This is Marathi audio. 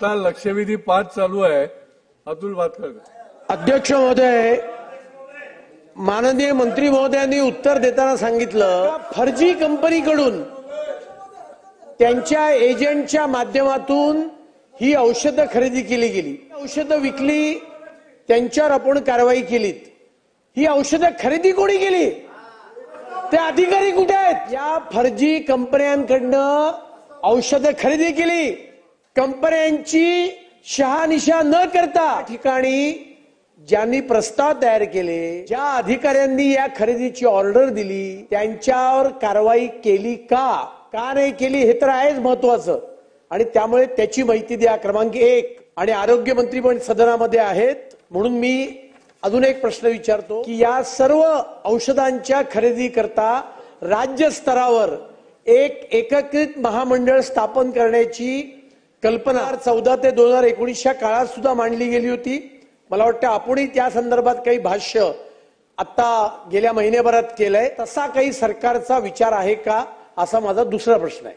आता लक्षवेधी 5 चालू आहे. अतुल भातखळकर. अध्यक्ष महोदय, माननीय मंत्री महोदयांनी उत्तर देताना सांगितलं फर्जी कंपनीकडून त्यांच्या एजंटच्या माध्यमातून ही औषधं खरेदी केली गेली, औषधं विकली, त्यांच्यावर आपण कारवाई केलीत. ही औषधं खरेदी कोणी केली? ते अधिकारी कुठे आहेत? या फर्जी कंपन्यांकडनं औषधं खरेदी केली. कंपन्यांची शहानिशा न करता ठिकाणी ज्यांनी प्रस्ताव तयार केले, ज्या अधिकाऱ्यांनी या खरेदीची ऑर्डर दिली, त्यांच्यावर कारवाई केली का नाही केली हे तर आहेच महत्वाचं. आणि त्यामुळे त्याची माहिती द्या. क्रमांक 1. आणि आरोग्य मंत्री पण सदनामध्ये आहेत, म्हणून मी अजून एक प्रश्न विचारतो की या सर्व औषधांच्या खरेदी करता राज्य स्तरावर एक एकीकृत महामंडळ स्थापन करण्याची कल्पना 2014 ते 2019च्या काळात सुद्धा मांडली गेली होती. मला वाटतं आपणही त्या संदर्भात काही भाष्य आता गेल्या महिन्याभरात केलंय. तसा काही सरकारचा विचार आहे का, असा माझा दुसरा प्रश्न आहे.